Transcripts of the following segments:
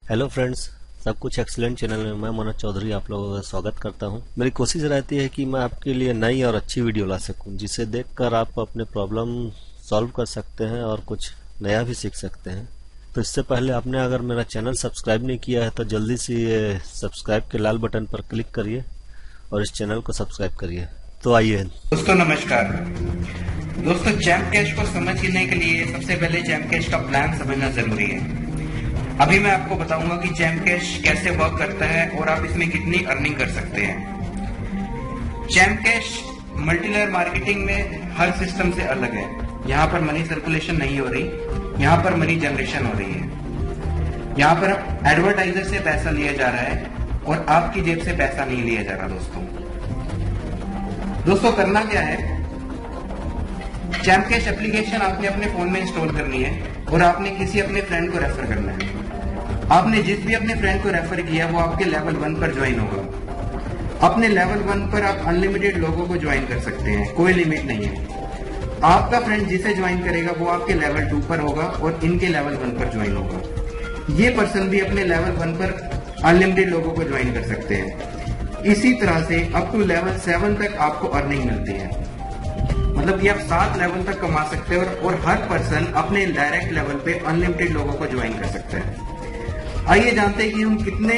Hello friends, सब कुछ excellent channel में मैं मनोज चौधरी आप लोगों का स्वागत करता हूं। मेरी कोशिश रहती है कि मैं आपके लिए नई और अच्छी वीडियो ला सकूं, जिसे देखकर आप अपने प्रॉब्लम सॉल्व कर सकते हैं और कुछ नया भी सीख सकते हैं। तो इससे पहले आपने अगर मेरा चैनल सब्सक्राइब नहीं किया है तो जल्दी से ये सब्सक्राइब के लाल बटन पर क्लिक करिए और इस चैनल को सब्सक्राइब करिए। तो आइए दोस्तों नमस्कार। दोस्तों चैम्प कैश को समझने के लिए सबसे पहले चैम्प कैश का प्लान समझना जरूरी है। अभी मैं आपको बताऊंगा कि चैम्प कैश कैसे वर्क करता है और आप इसमें कितनी अर्निंग कर सकते हैं। Champ cash multi layer marketing में हर सिस्टम से अलग है। यहाँ पर मनी सर्कुलेशन नहीं हो रही, यहाँ पर मनी जनरेशन हो रही है। यहाँ पर एडवर्टाइजर से पैसा लिया जा रहा है और आपकी जेब से पैसा नहीं लिया जा रहा। दोस्तों करना क्या है, चैम्प कैश एप्लीकेशन आपने अपने फोन में इंस्टॉल करनी है और आपने किसी अपने फ्रेंड को रेफर करना है। आपने जिस भी अपने फ्रेंड को रेफर किया वो आपके लेवल 1 पर ज्वाइन होगा। अपने लेवल 1 पर आप अनलिमिटेड लोगों को ज्वाइन कर सकते हैं, कोई लिमिट नहीं है। आपका फ्रेंड जिसे ज्वाइन करेगा वो आपके लेवल 2 पर होगा और इनके लेवल 1 पर ज्वाइन होगा। ये पर्सन भी अपने लेवल 1 पर अनलिमिटेड लोगों को ज्वाइन कर सकते हैं। इसी तरह से अप टू लेवल 7 तक आपको अर्निंग मिलती है। मतलब कि आप 7 लेवल तक कमा सकते हैं और हर पर्सन अपने डायरेक्ट लेवल पे अनलिमिटेड लोगों को ज्वाइन कर सकते हैं। आइए जानते हैं कि हम कितने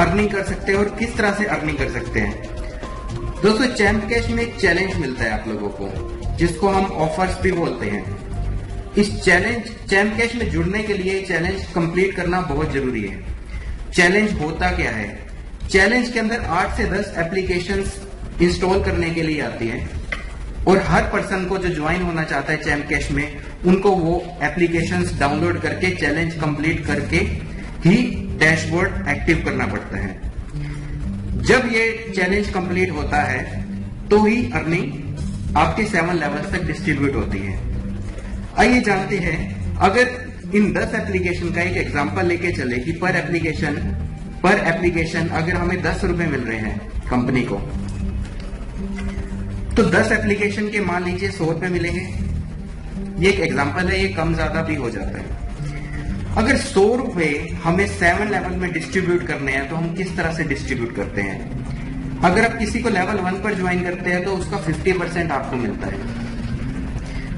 अर्निंग कर सकते हैं और किस तरह से अर्निंग कर सकते हैं। दोस्तों चैम्प कैश में एक चैलेंज मिलता है आप लोगों को, जिसको हम ऑफर्स भी बोलते हैं। इस चैम्प कैश में जुड़ने के लिए चैलेंज कंप्लीट करना बहुत जरूरी है। चैलेंज होता क्या है? चैलेंज के अंदर 8 से 10 एप्लीकेशंस इंस्टॉल करने के लिए आती है और हर पर्सन को जो ज्वाइन होना चाहता है चैम्प कैश में, उनको वो एप्लीकेशंस डाउनलोड करके चैलेंज कंप्लीट करके ही डैशबोर्ड एक्टिव करना पड़ता है। जब ये चैलेंज कंप्लीट होता है तो ही अर्निंग आपके 7 लेवल तक डिस्ट्रीब्यूट होती है। आइए जानते हैं, अगर इन 10 एप्लीकेशन का एक एग्जांपल लेके चले कि पर एप्लीकेशन अगर हमें 10 रुपए मिल रहे हैं कंपनी को, तो 10 एप्लीकेशन के मान लीजिए 100 रुपए मिलेंगे। ये एक एग्जांपल है, ये कम ज्यादा भी हो जाता है। अगर 100 रुपए हमें 7 लेवल में डिस्ट्रीब्यूट करने हैं तो हम किस तरह से डिस्ट्रीब्यूट करते हैं? अगर आप किसी को लेवल 1 पर ज्वाइन करते हैं तो उसका 50% आपको मिलता है,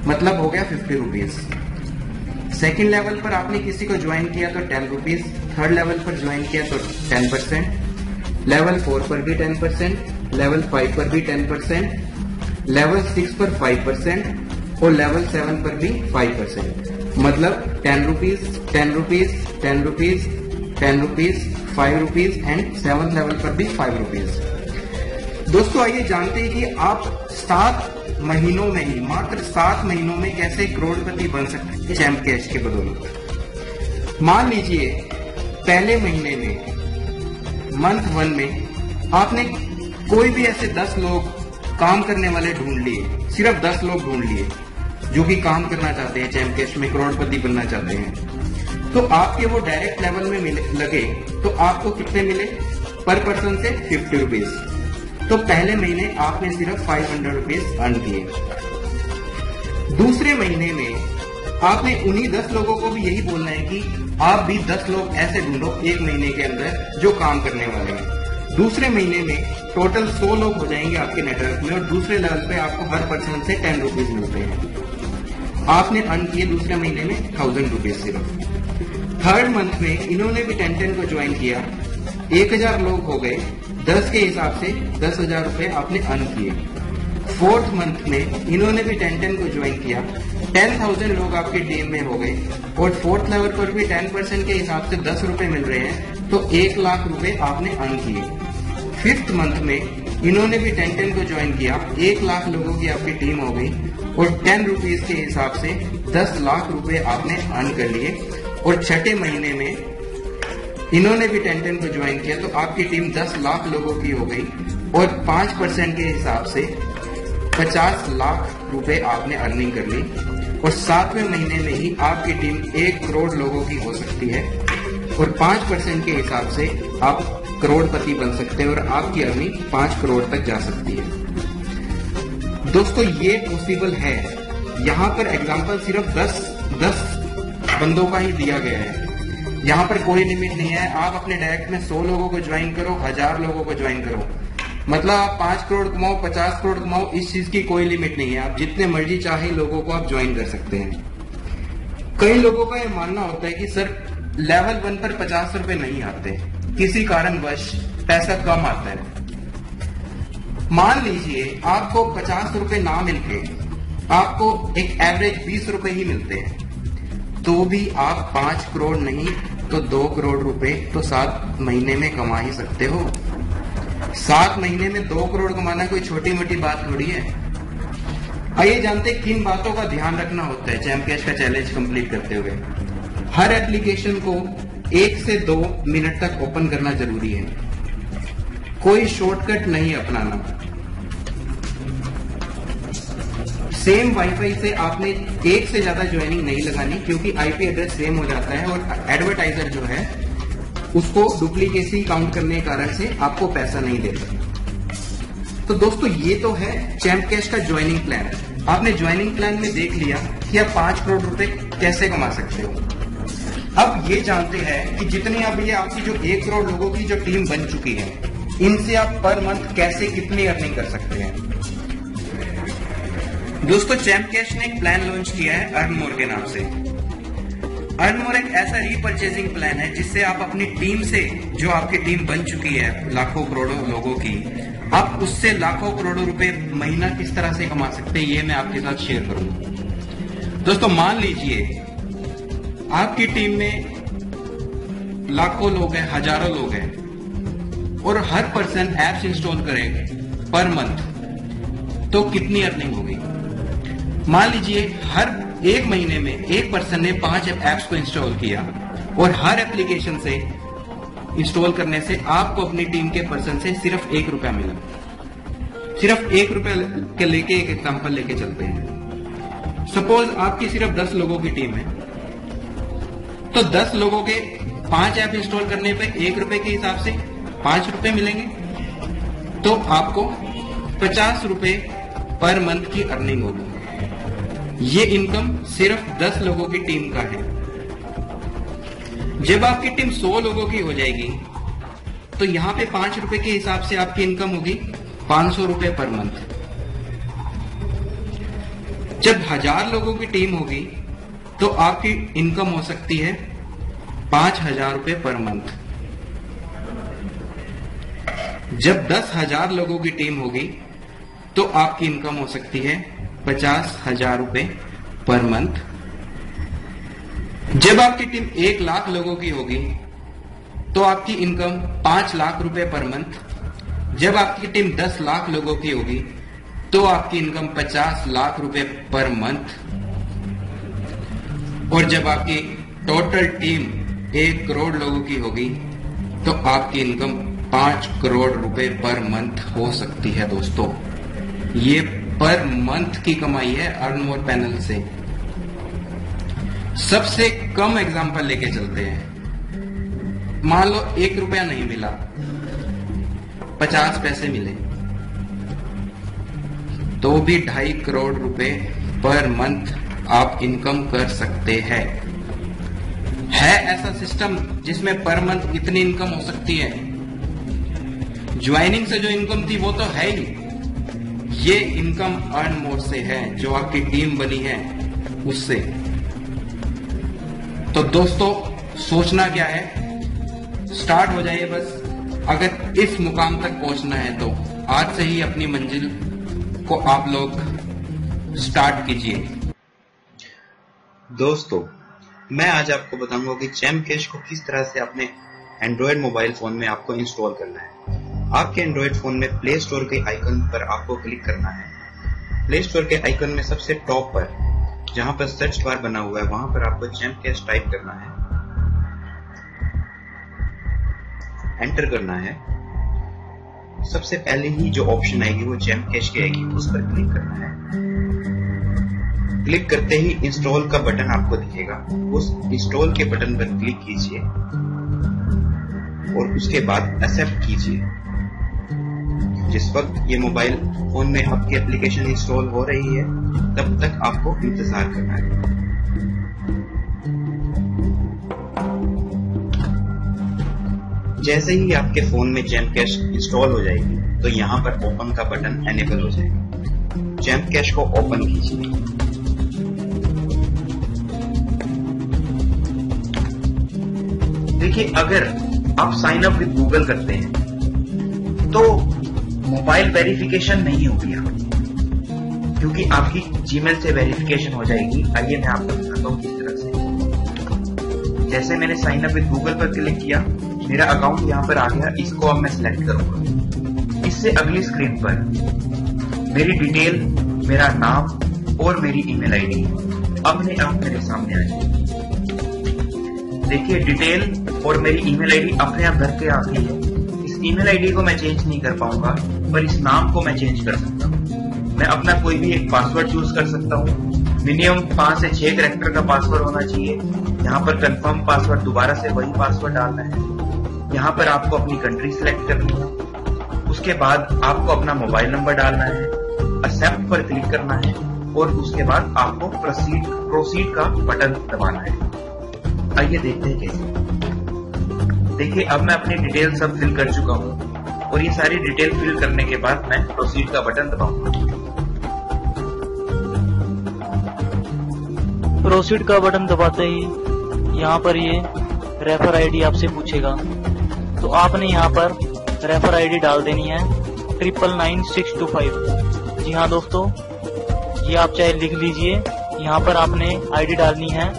मतलब हो गया 50 रुपीज। सेकेंड लेवल पर आपने किसी को ज्वाइन किया तो 10 रुपीज, थर्ड लेवल पर ज्वाइन किया तो 10%, लेवल 4 पर भी 10%, लेवल 5 पर भी 10%, लेवल 6 पर 5% और लेवल 7 पर भी 5%। मतलब 10 rupees, 10 rupees, 10 rupees, 10 rupees, 5 rupees and 7th level पर भी 5 रुपीज। दोस्तों आइए जानते हैं कि आप 7 महीनों में ही, मात्र 7 महीनों में कैसे करोड़पति बन सकते हैं चैम्प कैश के बदौलत। मान लीजिए पहले महीने में, मंथ 1 में आपने कोई भी ऐसे 10 लोग काम करने वाले ढूंढ लिए, सिर्फ 10 लोग ढूंढ लिए जो कि काम करना चाहते हैं, चैम्प कैश में करोड़पति बनना चाहते हैं। तो आपके वो डायरेक्ट लेवल में लगे तो आपको कितने मिले? पर पर्सन से 50 रुपीज। तो पहले महीने आपने सिर्फ 500 रुपीज अर्न किए। दूसरे महीने में आपने उन्हीं 10 लोगों को भी यही बोलना है कि आप भी 10 लोग ऐसे ढूंढो एक महीने के अंदर जो काम करने वाले हैं। दूसरे महीने में टोटल 100 लोग हो जाएंगे आपके नेटवर्क में और दूसरे लेवल पे आपको हर पर्सन से 10 रुपीज मिलते हैं। आपने अर्न किए दूसरे महीने में 1000 रुपीज सिर्फ। थर्ड मंथ में इन्होंने भी 10 को ज्वाइन किया, 1000 लोग हो गए, 10 के हिसाब से 10,000 रुपए आपने अर्न किए। फोर्थ मंथ में इन्होंने भी 10 को ज्वाइन किया, 10,000 लोग आपकी टीम में हो गए और फोर्थ लेवल पर भी 10% के हिसाब से 10 रुपए मिल रहे हैं, तो 1 लाख रुपए आपने अर्न किए। फिफ्थ मंथ में इन्होंने भी 10 को ज्वाइन किया, 1 लाख लोगों की आपकी टीम हो गई और 10 रुपीज के हिसाब से 10 लाख रुपए आपने अर्न कर लिए। और छठे महीने में इन्होंने भी 10 को ज्वाइन किया तो आपकी टीम 10 लाख लोगों की हो गई और 5% के हिसाब से 50 लाख रुपए आपने अर्निंग कर ली। और 7वें महीने में ही आपकी टीम 1 करोड़ लोगों की हो सकती है और 5% के हिसाब से आप करोड़पति बन सकते हैं और आपकी अर्निंग 5 करोड़ तक जा सकती है। दोस्तों ये पॉसिबल है। यहाँ पर एग्जांपल सिर्फ 10 बंदों का ही दिया गया है। यहाँ पर कोई लिमिट नहीं है। आप अपने डायरेक्ट में 100 लोगों को ज्वाइन करो, 1000 लोगों को ज्वाइन करो, मतलब आप 5 करोड़ कमाओ, 50 करोड़ कमाओ, इस चीज की कोई लिमिट नहीं है। आप जितने मर्जी चाहे लोगों को आप ज्वाइन कर सकते हैं। कई लोगों का यह मानना होता है कि सर लेवल 1 पर 50 रुपए नहीं आते, किसी कारणवश पैसा कम आता है। मान लीजिए आपको 50 रुपए ना मिलके आपको एक एवरेज 20 रुपए ही मिलते हैं, तो भी आप 5 करोड़ नहीं तो 2 करोड़ रुपए तो 7 महीने में कमा ही सकते हो। 7 महीने में 2 करोड़ कमाना कोई छोटी मोटी बात थोड़ी है। आइए जानते हैं किन बातों का ध्यान रखना होता है चैम्प कैश का चैलेंज कंप्लीट करते हुए। हर एप्लीकेशन को 1 से 2 मिनट तक ओपन करना जरूरी है, कोई शॉर्टकट नहीं अपनाना। सेम वाईफाई से आपने एक से ज्यादा ज्वाइनिंग नहीं लगानी, क्योंकि आईपी एड्रेस सेम हो जाता है और एडवर्टाइजर जो है उसको डुप्लीकेसी काउंट करने के कारण से आपको पैसा नहीं देता। तो दोस्तों ये तो है चैम्प कैश का ज्वाइनिंग प्लान। आपने ज्वाइनिंग प्लान में देख लिया कि आप 5 करोड़ रुपए कैसे कमा सकते हो। अब ये जानते हैं कि जितनी अब ये आपकी जो 1 करोड़ लोगों की जो टीम बन चुकी है, इनसे आप पर मंथ कैसे कितनी अर्निंग कर सकते हैं। दोस्तों चैम्प कैश ने एक प्लान लॉन्च किया है अर्न मोर के नाम से। अर्न मोर एक ऐसा रीपरचेजिंग प्लान है जिससे आप अपनी टीम से, जो आपकी टीम बन चुकी है लाखों करोड़ों लोगों की, आप उससे लाखों करोड़ों रुपए महीना किस तरह से कमा सकते हैं ये मैं आपके साथ शेयर करूंगा। दोस्तों मान लीजिए आपकी टीम में लाखों लोग हैं, हजारों लोग हैं और हर पर्सन एप्स इंस्टॉल करे पर मंथ, तो कितनी अर्निंग होगी। मान लीजिए हर 1 महीने में एक पर्सन ने 5 एप्स को इंस्टॉल किया और हर एप्लीकेशन से इंस्टॉल करने से आपको अपनी टीम के पर्सन से सिर्फ 1 रुपया मिला। सिर्फ 1 रुपया के लेके एक एग्जांपल लेके चलते हैं। सपोज आपकी सिर्फ 10 लोगों की टीम है, तो 10 लोगों के 5 ऐप इंस्टॉल करने पे 1 रुपए के हिसाब से 5 रुपए मिलेंगे, तो आपको 50 रुपए पर मंथ की अर्निंग होगी। ये इनकम सिर्फ 10 लोगों की टीम का है। जब आपकी टीम 100 लोगों की हो जाएगी तो यहां पे 5 रुपए के हिसाब से आपकी इनकम होगी 500 रुपए पर मंथ। जब 1000 लोगों की टीम होगी तो आपकी इनकम हो सकती है 5000 रुपए पर मंथ। जब 10,000 लोगों की टीम होगी तो आपकी इनकम हो सकती है 50,000 रुपए पर मंथ। जब आपकी टीम 1 लाख लोगों की होगी तो आपकी इनकम 5 लाख रुपए पर मंथ। जब आपकी टीम 10 लाख लोगों की होगी तो आपकी इनकम 50 लाख रुपए पर मंथ। और जब आपकी टोटल टीम 1 करोड़ लोगों की होगी तो आपकी इनकम 5 करोड़ रुपए पर मंथ हो सकती है। दोस्तों ये पर मंथ की कमाई है अर्न मोर पैनल से। सबसे कम एग्जांपल लेके चलते हैं। मान लो 1 रुपया नहीं मिला, 50 पैसे मिले, तो भी 2.5 करोड़ रुपए पर मंथ आप इनकम कर सकते हैं। है ऐसा सिस्टम जिसमें पर मंथ इतनी इनकम हो सकती है। ज्वाइनिंग से जो इनकम थी वो तो है ही, ये इनकम अर्न मोर से है जो आपकी टीम बनी है उससे। तो दोस्तों सोचना क्या है, स्टार्ट हो जाइए बस। अगर इस मुकाम तक पहुंचना है तो आज से ही अपनी मंजिल को आप लोग स्टार्ट कीजिए। दोस्तों मैं आज आपको बताऊंगा कि चैम्प कैश को किस तरह से अपने एंड्रॉयड मोबाइल फोन में आपको इंस्टॉल करना है। आपके एंड्रॉयड फोन में प्ले स्टोर के आइकन पर आपको क्लिक करना है। प्ले स्टोर के आइकन में सबसे टॉप पर जहां पर सर्च बार बना हुआ है वहां पर आपको चैम्प कैश टाइप करना है, एंटर करना है। सबसे पहले ही जो ऑप्शन आएगी वो चैम्प कैश की आएगी, उस पर क्लिक करना है। क्लिक करते ही इंस्टॉल का बटन आपको दिखेगा, उस इंस्टॉल के बटन पर क्लिक कीजिए और उसके बाद एक्सेप्ट कीजिए। जिस वक्त ये मोबाइल फोन में आपकी एप्लीकेशन इंस्टॉल हो रही है तब तक आपको इंतजार करना है। जैसे ही आपके फोन में जैम कैश इंस्टॉल हो जाएगी तो यहाँ पर ओपन का बटन एनेबल हो जाएगा। जैम कैश को ओपन कीजिए। देखिए, अगर आप साइन अप विद गूगल करते हैं तो मोबाइल वेरिफिकेशन नहीं होगी यहाँ, क्योंकि आपकी जीमेल से वेरिफिकेशन हो जाएगी। आइए मैं आपको दिखाता हूँ किस तरह से। जैसे मैंने साइन अप विद गूगल पर क्लिक किया, मेरा अकाउंट यहाँ पर आ गया। इसको अब मैं सिलेक्ट करूंगा। इससे अगली स्क्रीन पर मेरी डिटेल, मेरा नाम और मेरी ईमेल आईडी अपने आप मेरे सामने आ जाएगी। देखिए, डिटेल और मेरी ईमेल आईडी अपने आप भर के आ गई है। इस ईमेल आईडी को मैं चेंज नहीं कर पाऊंगा, पर इस नाम को मैं चेंज कर सकता हूँ। मैं अपना कोई भी एक पासवर्ड चूज कर सकता हूँ। मिनिमम 5 से 6 कैरेक्टर का पासवर्ड होना चाहिए। यहाँ पर कंफर्म पासवर्ड, दोबारा से वही पासवर्ड डालना है। यहाँ पर आपको अपनी कंट्री सिलेक्ट करनी है। उसके बाद आपको अपना मोबाइल नंबर डालना है, एक्सेप्ट पर क्लिक करना है और उसके बाद आपको प्रोसीड का बटन दबाना है। आइए देखते हैं कैसे। देखिए, अब मैं अपनी डिटेल सब फिल कर चुका हूँ और ये सारी डिटेल फिल करने के बाद मैं प्रोसीड का बटन दबाऊंगा। प्रोसीड का बटन दबाते ही यहाँ पर ये रेफर आईडी आपसे पूछेगा, तो आपने यहाँ पर रेफर आईडी डाल देनी है 999625। जी हाँ दोस्तों, ये आप चाहे लिख लीजिए। यहाँ पर आपने आईडी डालनी है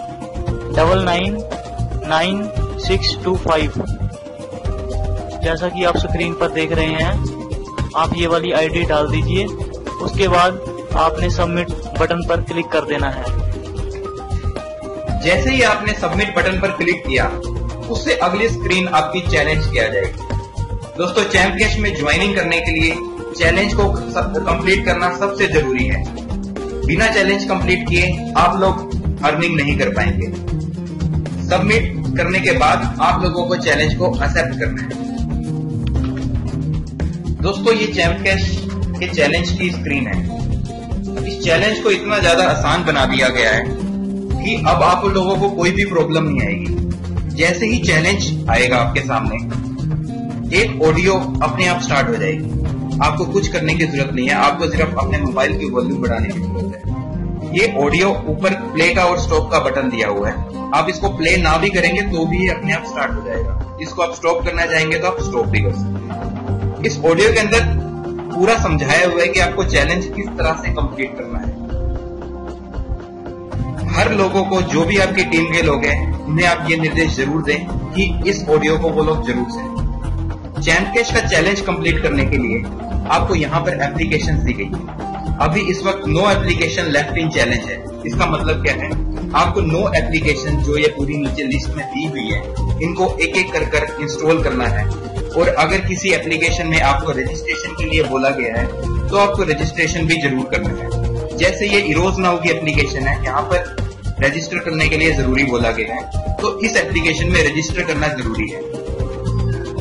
999625। जैसा कि आप स्क्रीन पर देख रहे हैं, आप ये वाली आईडी डाल दीजिए। उसके बाद आपने सबमिट बटन पर क्लिक कर देना है। जैसे ही आपने सबमिट बटन पर क्लिक किया, उससे अगली स्क्रीन आपकी चैलेंज की आ जाएगी। दोस्तों, जैम कैश में ज्वाइनिंग करने के लिए चैलेंज को कंप्लीट करना सबसे जरूरी है। बिना चैलेंज कंप्लीट किए आप लोग अर्निंग नहीं कर पाएंगे। सबमिट करने के बाद आप लोगों को चैलेंज को एक्सेप्ट करना है। दोस्तों, ये जैम कैश के चैलेंज की स्क्रीन है। इस चैलेंज को इतना ज्यादा आसान बना दिया गया है कि अब आप लोगों को कोई भी प्रॉब्लम नहीं आएगी। जैसे ही चैलेंज आएगा आपके सामने, एक ऑडियो अपने आप स्टार्ट हो जाएगी। आपको कुछ करने की जरूरत नहीं है, आपको सिर्फ अपने मोबाइल की वॉल्यूम बढ़ाने की जरूरत है। ये ऑडियो ऊपर प्ले का और स्टॉप का बटन दिया हुआ है। आप इसको प्ले ना भी करेंगे तो भी ये अपने आप स्टार्ट हो जाएगा। इसको आप स्टॉप करना चाहेंगे तो आप स्टॉप भी कर सकते हैं। इस ऑडियो के अंदर पूरा समझाया हुआ है कि आपको चैलेंज किस तरह से कंप्लीट करना है। हर लोगों को, जो भी आपकी टीम के लोग हैं, उन्हें आप ये निर्देश जरूर दें कि इस ऑडियो को वो लोग जरूर सुनें। जैम कैश का चैलेंज कंप्लीट करने के लिए आपको यहाँ पर एप्लीकेशंस दी गई है। अभी इस वक्त no application left in challenge है। इसका मतलब क्या है? आपको नो एप्लीकेशन जो ये पूरी नीचे लिस्ट में दी हुई है, इनको एक एक कर इंस्टॉल करना है। और अगर किसी एप्लीकेशन में आपको रजिस्ट्रेशन के लिए बोला गया है तो आपको रजिस्ट्रेशन भी जरूर करना है। जैसे ये इरोज नाउ की एप्लीकेशन है, यहाँ पर रजिस्टर करने के लिए जरूरी बोला गया है, तो इस एप्लीकेशन में रजिस्टर करना जरूरी है।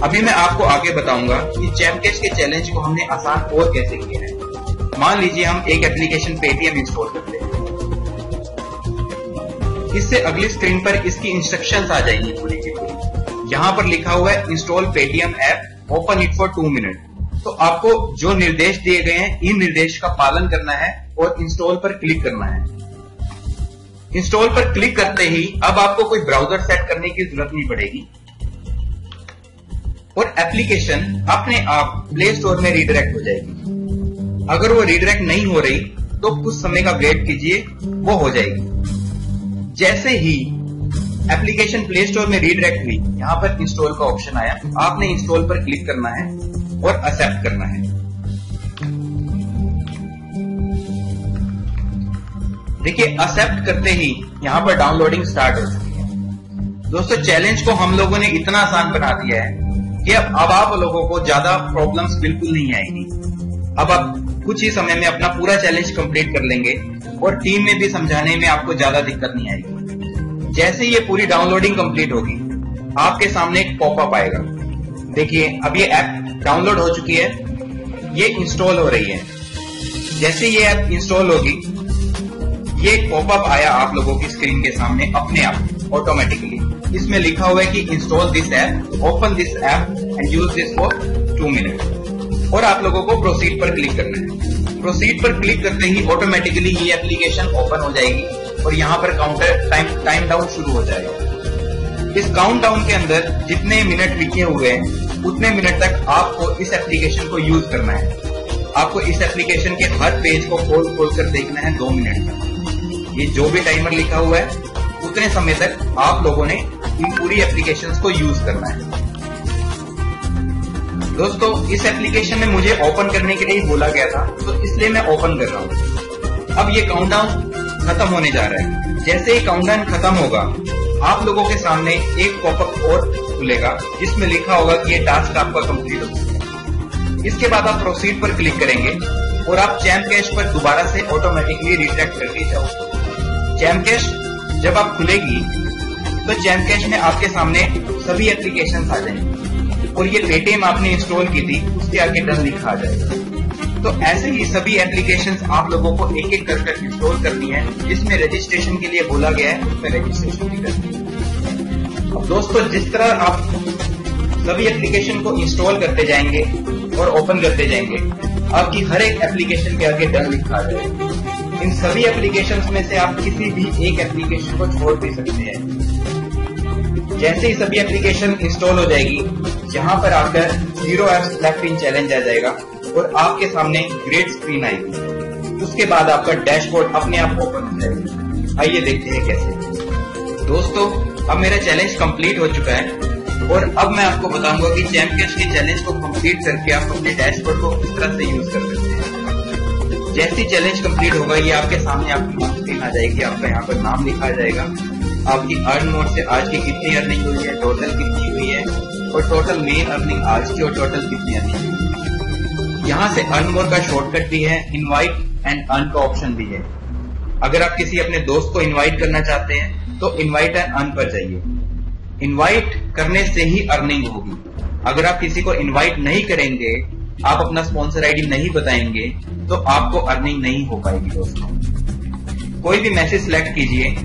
अभी मैं आपको आगे बताऊंगा कि जैम कैश के चैलेंज को हमने आसान और कैसे किया है। मान लीजिए हम एक एप्लीकेशन पेटीएम इंस्टॉल करते हैं। इससे अगली स्क्रीन पर इसकी इंस्ट्रक्शंस आ जाएंगी पूरी की पूरी। यहाँ पर लिखा हुआ है install Paytm app, open it for 2 minute. तो आपको जो निर्देश दिए गए हैं, इन निर्देश का पालन करना है और इंस्टॉल पर क्लिक करना है। इंस्टॉल पर क्लिक करते ही अब आपको कोई ब्राउजर सेट करने की जरूरत नहीं पड़ेगी और एप्लीकेशन अपने आप प्ले स्टोर में रीडायरेक्ट हो जाएगी। अगर वो रीडायरेक्ट नहीं हो रही तो कुछ समय का वेट कीजिए, वो हो जाएगी। जैसे ही एप्लीकेशन प्ले स्टोर में रीडायरेक्ट हुई, यहाँ पर इंस्टॉल का ऑप्शन आया, आपने इंस्टॉल पर क्लिक करना है और एक्सेप्ट करना है। देखिए, एक्सेप्ट करते ही यहाँ पर डाउनलोडिंग स्टार्ट हो चुकी है। दोस्तों, चैलेंज को हम लोगों ने इतना आसान बना दिया है कि अब आप लोगों को ज्यादा प्रॉब्लम्स बिल्कुल नहीं आएगी। अब आप कुछ ही समय में अपना पूरा चैलेंज कंप्लीट कर लेंगे और टीम में भी समझाने में आपको ज्यादा दिक्कत नहीं आएगी। जैसे ये पूरी डाउनलोडिंग कंप्लीट होगी, आपके सामने एक पॉपअप आएगा। देखिए, अब ये ऐप डाउनलोड हो चुकी है, ये इंस्टॉल हो रही है। जैसे ये ऐप इंस्टॉल होगी, ये एक पॉपअप आया आप लोगों की स्क्रीन के सामने अपने आप ऑटोमेटिकली। इसमें लिखा हुआ है कि install this app, open this app and use this for 2 minute, और आप लोगों को प्रोसीड पर क्लिक करना है। प्रोसीड पर क्लिक करते ही ऑटोमेटिकली ये एप्लीकेशन ओपन हो जाएगी और यहाँ पर काउंटर टाइम डाउन शुरू हो जाएगा। इस काउंट डाउन के अंदर जितने मिनट लिखे हुए हैं उतने मिनट तक आपको इस एप्लीकेशन को यूज करना है। आपको इस एप्लीकेशन के हर पेज को खोल कर देखना है 2 मिनट तक। ये जो भी टाइमर लिखा हुआ है उतने समय तक आप लोगों ने इन पूरी एप्लीकेशंस को यूज करना है। दोस्तों, इस एप्लीकेशन में मुझे ओपन करने के लिए बोला गया था, तो इसलिए मैं ओपन कर रहा हूँ। अब ये काउंटडाउन खत्म होने जा रहा है। जैसे ही काउंटडाउन खत्म होगा, आप लोगों के सामने एक पॉपअप और खुलेगा जिसमें लिखा होगा कि ये टास्क आपका कंप्लीट हो चुका है। इसके बाद आप प्रोसीड पर क्लिक करेंगे और आप चैम्प कैश पर दोबारा से ऑटोमेटिकली रिट्रैक्ट करके जाओ। चैम्प कैश जब आप खुलेगी तो चैम्प कैश में आपके सामने सभी एप्लीकेशंस आ जाएंगे और ये पेटीएम आपने इंस्टॉल की थी उसके आगे डन लिखा आ जाएगा। तो ऐसे ही सभी एप्लीकेशंस आप लोगों को एक एक कर इंस्टॉल करनी है। जिसमें रजिस्ट्रेशन के लिए बोला गया है उसमें रजिस्ट्रेशन भी करनी है। अब दोस्तों, जिस तरह आप सभी एप्लीकेशन को इंस्टॉल करते जाएंगे और ओपन करते जाएंगे, आपकी हर एक एप्लीकेशन के आगे डन लिखा आ जाएगा। इन सभी एप्लीकेशंस में से आप किसी भी एक एप्लीकेशन को छोड़ भी सकते हैं। जैसे ही सभी एप्लीकेशन इंस्टॉल हो जाएगी, यहाँ पर आकर 0 apps left in चैलेंज आ जाएगा और आपके सामने ग्रेड स्क्रीन आएगी। उसके बाद आपका डैशबोर्ड अपने आप ओपन हो जाएगा। आइए देखते हैं कैसे। दोस्तों, अब मेरा चैलेंज कंप्लीट हो चुका है और अब मैं आपको बताऊंगा कि चैम्प कैश के चैलेंज को कंप्लीट करके आप अपने डैशबोर्ड को किस तरह से यूज कर सकते हैं। जैसे चैलेंज कंप्लीट होगा, ये आपके सामने आपकी स्क्रीन आ जाएगी। आपका यहाँ पर नाम लिखा जाएगा, आपकी अर्न मोड से आज की कितनी अर्निंग हुई है, टोटल कितनी हुई है और टोटल मेन अर्निंग आज की और टोटल कितनी अर्निंग हुई है। यहाँ से अर्न मोड का शॉर्टकट भी है, इनवाइट एंड अर्न का ऑप्शन भी है। अगर आप किसी अपने दोस्त को इनवाइट करना चाहते हैं तो इनवाइट एंड अर्न पर जाइए। इनवाइट करने से ही अर्निंग होगी। अगर आप किसी को इनवाइट नहीं करेंगे, आप अपना स्पॉन्सर आईडी नहीं बताएंगे, तो आपको अर्निंग नहीं हो पाएगी। दोस्तों, कोई भी मैसेज सिलेक्ट कीजिए,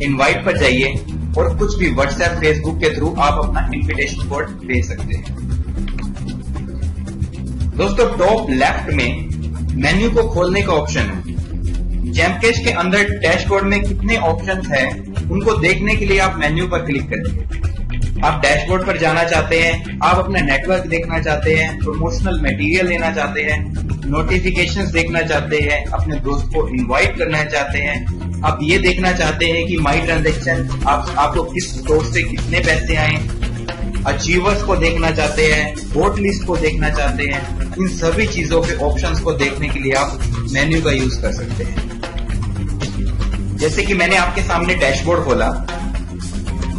इनवाइट पर जाइए और कुछ भी व्हाट्सएप, फेसबुक के थ्रू आप अपना इनविटेशन कोड भेज सकते हैं। दोस्तों, टॉप लेफ्ट में मेन्यू को खोलने का ऑप्शन है। चैम्प कैश के अंदर डैशबोर्ड में कितने ऑप्शंस हैं, उनको देखने के लिए आप मेन्यू पर क्लिक करेंगे। आप डैशबोर्ड पर जाना चाहते हैं, आप अपना नेटवर्क देखना चाहते हैं, प्रमोशनल मटेरियल लेना चाहते हैं, नोटिफिकेशंस देखना चाहते हैं, अपने दोस्त को इनवाइट करना चाहते हैं, आप ये देखना चाहते हैं कि माई ट्रांजैक्शन आपको किस स्टोर से कितने पैसे आए, अचीवर्स को देखना चाहते हैं, वोट लिस्ट को देखना चाहते हैं। इन सभी चीजों के ऑप्शंस को देखने के लिए आप मेन्यू का यूज कर सकते हैं। जैसे कि मैंने आपके सामने डैशबोर्ड खोला,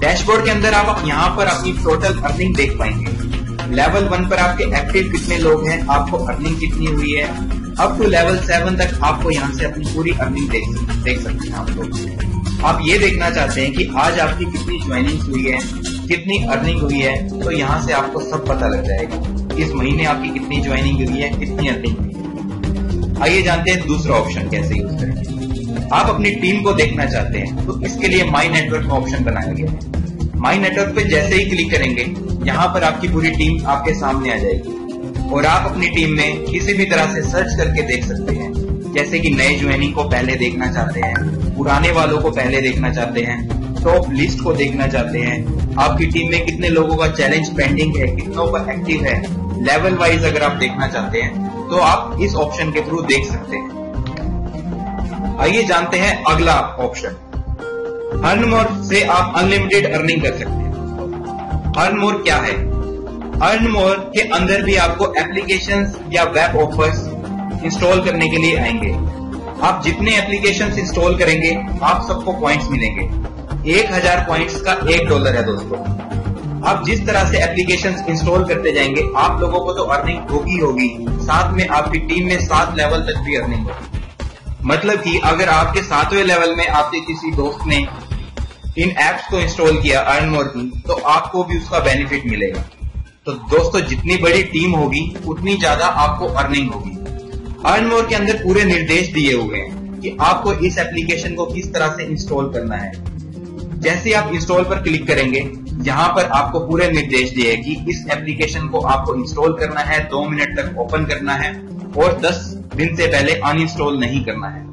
डैशबोर्ड के अंदर आप यहाँ पर अपनी टोटल अर्निंग देख पाएंगे। लेवल 1 पर आपके एक्टिव कितने लोग हैं, आपको अर्निंग कितनी हुई है, अप टू लेवल 7 तक आपको यहाँ से अपनी पूरी अर्निंग देख सकते हैं आप लोग। आप ये देखना चाहते हैं कि आज आपकी कितनी ज्वाइनिंग हुई है, कितनी अर्निंग हुई है, तो यहाँ से आपको सब पता लग जाएगा। इस महीने आपकी कितनी ज्वाइनिंग हुई है, कितनी अर्निंग हुई है। आइए जानते हैं दूसरा ऑप्शन कैसे यूज करें। आप अपनी टीम को देखना चाहते हैं तो इसके लिए माई नेटवर्क का ऑप्शन बनाया गया है। माई नेटवर्क पे जैसे ही क्लिक करेंगे, यहाँ पर आपकी पूरी टीम आपके सामने आ जाएगी और आप अपनी टीम में किसी भी तरह से सर्च करके देख सकते हैं। जैसे कि नए ज्वाइनिंग को पहले देखना चाहते हैं, पुराने वालों को पहले देखना चाहते हैं, टॉप लिस्ट को देखना चाहते हैं, आपकी टीम में कितने लोगों का चैलेंज पेंडिंग है, कितनों का एक्टिव है, लेवल वाइज अगर आप देखना चाहते हैं तो आप इस ऑप्शन के थ्रू देख सकते हैं। आइए जानते हैं अगला ऑप्शन। अर्न मोर से आप अनलिमिटेड अर्निंग कर सकते हैं। अर्न मोर क्या है? अर्न मोर के अंदर भी आपको एप्लीकेशंस या वेब ऑफर्स इंस्टॉल करने के लिए आएंगे। आप जितने एप्लीकेशंस इंस्टॉल करेंगे, आप सबको पॉइंट्स मिलेंगे। 1000 पॉइंट्स का $1 है दोस्तों। आप जिस तरह से एप्लीकेशंस इंस्टॉल करते जाएंगे, आप लोगों को तो अर्निंग होगी, साथ में आपकी टीम में 7 लेवल तक भी अर्निंग होगी। मतलब कि अगर आपके 7वें लेवल में आपके किसी दोस्त ने इन एप्स को इंस्टॉल किया अर्न मोर की, तो आपको भी उसका बेनिफिट मिलेगा। तो दोस्तों, जितनी बड़ी टीम होगी उतनी ज्यादा आपको अर्निंग होगी। अर्न मोर के अंदर पूरे निर्देश दिए हुए हैं कि आपको इस एप्लीकेशन को किस तरह से इंस्टॉल करना है। जैसे आप इंस्टॉल पर क्लिक करेंगे, यहाँ पर आपको पूरे निर्देश दिए कि इस एप्लीकेशन को आपको इंस्टॉल करना है, 2 मिनट तक ओपन करना है और 10 दिन से पहले अनइंस्टॉल नहीं करना है।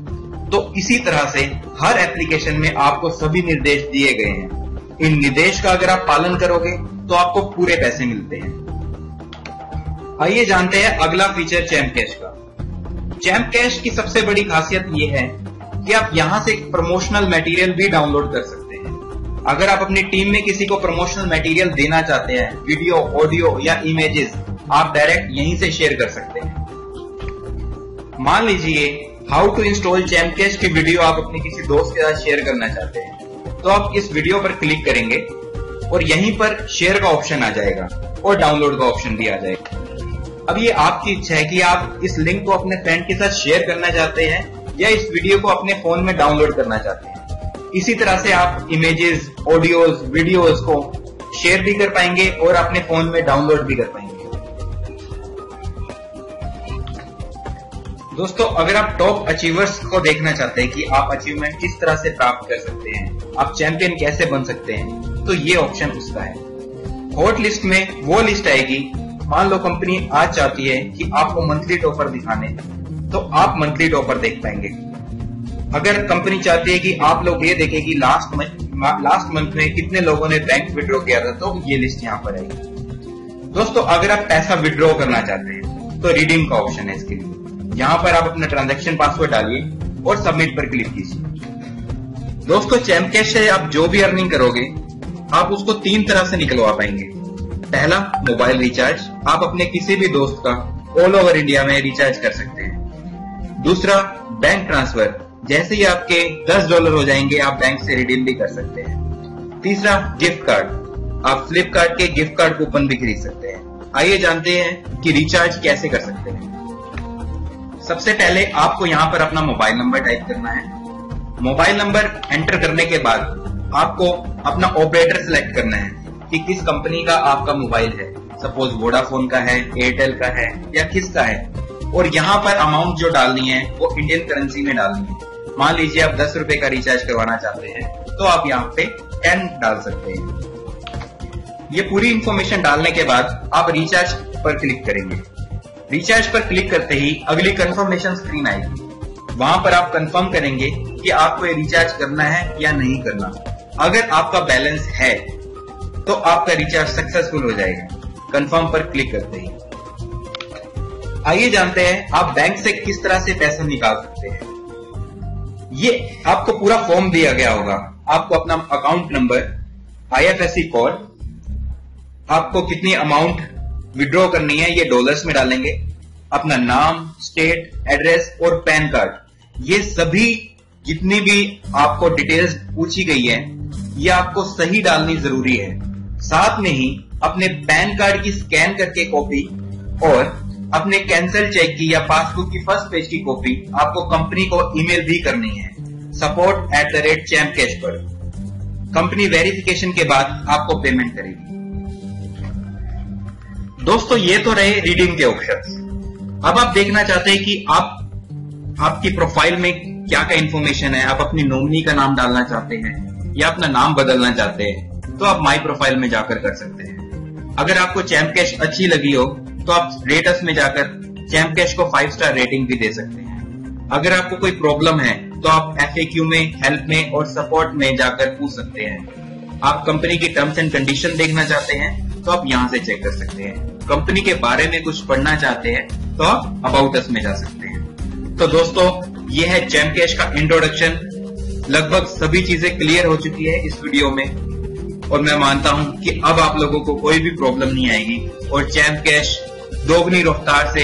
तो इसी तरह से हर एप्लीकेशन में आपको सभी निर्देश दिए गए हैं। इन निर्देश का अगर आप पालन करोगे तो आपको पूरे पैसे मिलते हैं। आइए जानते हैं अगला फीचर चैम्प कैश का। चैम्प कैश की सबसे बड़ी खासियत यह है कि आप यहां से प्रमोशनल मटेरियल भी डाउनलोड कर सकते हैं। अगर आप अपनी टीम में किसी को प्रमोशनल मटेरियल देना चाहते हैं, वीडियो, ऑडियो या इमेजेस, आप डायरेक्ट यहीं से शेयर कर सकते हैं। मान लीजिए how to install champ cash की वीडियो आप अपने किसी दोस्त के साथ शेयर करना चाहते हैं, तो आप इस वीडियो पर क्लिक करेंगे और यहीं पर शेयर का ऑप्शन आ जाएगा और डाउनलोड का ऑप्शन भी आ जाएगा। अब ये आपकी इच्छा है कि आप इस लिंक को अपने फ्रेंड के साथ शेयर करना चाहते हैं या इस वीडियो को अपने फोन में डाउनलोड करना चाहते हैं। इसी तरह से आप इमेजेस, ऑडियोज, वीडियोज को शेयर भी कर पाएंगे और अपने फोन में डाउनलोड भी कर पाएंगे। दोस्तों, अगर आप टॉप अचीवर्स को देखना चाहते हैं कि आप अचीवमेंट किस तरह से प्राप्त कर सकते हैं, आप चैंपियन कैसे बन सकते हैं, तो ये ऑप्शन उसका है। हॉट लिस्ट में वो लिस्ट आएगी। मान लो कंपनी आज चाहती है कि आपको मंथली टॉपर दिखाने, तो आप मंथली टॉपर देख पाएंगे। अगर कंपनी चाहती है कि आप लोग ये देखें कि लास्ट मंथ में कितने लोगों ने बैंक विड्रॉ किया था, तो ये लिस्ट यहाँ पर आएगी। दोस्तों, अगर आप पैसा विड्रॉ करना चाहते हैं तो रिडीम का ऑप्शन है इसके लिए। यहाँ पर आप अपना ट्रांजैक्शन पासवर्ड डालिए और सबमिट पर क्लिक कीजिए। दोस्तों, चैम्प कैश से आप जो भी अर्निंग करोगे आप उसको 3 तरह से निकलवा पाएंगे। पहला, मोबाइल रिचार्ज, आप अपने किसी भी दोस्त का ऑल ओवर इंडिया में रिचार्ज कर सकते हैं। दूसरा, बैंक ट्रांसफर, जैसे ही आपके $10 हो जाएंगे आप बैंक से रिडीम भी कर सकते हैं। तीसरा, गिफ्ट कार्ड, आप फ्लिपकार्ट के गिफ्ट कार्ड कूपन भी खरीद सकते हैं। आइए जानते हैं कि रिचार्ज कैसे कर सकते हैं। सबसे पहले आपको यहाँ पर अपना मोबाइल नंबर टाइप करना है। मोबाइल नंबर एंटर करने के बाद आपको अपना ऑपरेटर सिलेक्ट करना है कि किस कंपनी का आपका मोबाइल है। सपोज वोडाफोन का है, एयरटेल का है या किसका है। और यहाँ पर अमाउंट जो डालनी है वो इंडियन करेंसी में डालनी है। मान लीजिए आप 10 रुपए का रिचार्ज करवाना चाहते हैं तो आप यहाँ पे 10 डाल सकते हैं। ये पूरी इंफॉर्मेशन डालने के बाद आप रिचार्ज पर क्लिक करेंगे। रिचार्ज पर क्लिक करते ही अगली कंफर्मेशन स्क्रीन आएगी। वहां पर आप कंफर्म करेंगे कि आपको ये रिचार्ज करना है या नहीं करना। अगर आपका बैलेंस है तो आपका रिचार्ज सक्सेसफुल हो जाएगा कंफर्म पर क्लिक करते ही। आइए जानते हैं आप बैंक से किस तरह से पैसा निकाल सकते हैं। ये आपको पूरा फॉर्म दिया गया होगा। आपको अपना अकाउंट नंबर, IFSC कोड, आपको कितनी अमाउंट विड्रॉ करनी है ये डॉलर्स में डालेंगे, अपना नाम, स्टेट, एड्रेस और पैन कार्ड, ये सभी जितनी भी आपको डिटेल्स पूछी गई है ये आपको सही डालनी जरूरी है। साथ में ही अपने पैन कार्ड की स्कैन करके कॉपी और अपने कैंसिल चेक की या पासबुक की फर्स्ट पेज की कॉपी आपको कंपनी को ईमेल भी करनी है support@champcash पर। कंपनी वेरिफिकेशन के बाद आपको पेमेंट करेगी। दोस्तों, ये तो रहे रिडीम के ऑप्शंस। अब आप देखना चाहते हैं कि आपकी प्रोफाइल में क्या क्या इंफॉर्मेशन है। आप अपनी नॉमिनी का नाम डालना चाहते हैं या अपना नाम बदलना चाहते हैं तो आप माई प्रोफाइल में जाकर कर सकते हैं। अगर आपको चैम्प कैश अच्छी लगी हो तो आप रेटस में जाकर चैम्प कैश को 5 स्टार रेटिंग भी दे सकते हैं। अगर आपको कोई प्रॉब्लम है तो आप FAQ में, हेल्प में और सपोर्ट में जाकर पूछ सकते हैं। आप कंपनी की टर्म्स एंड कंडीशन देखना चाहते हैं तो आप यहाँ से चेक कर सकते हैं। कंपनी के बारे में कुछ पढ़ना चाहते हैं तो आप अबाउट अस में जा सकते हैं। तो दोस्तों, ये है चैम्प कैश का इंट्रोडक्शन। लगभग सभी चीजें क्लियर हो चुकी है इस वीडियो में और मैं मानता हूं कि अब आप लोगों को कोई भी प्रॉब्लम नहीं आएगी और चैम्प कैश दोगुनी रफ्तार से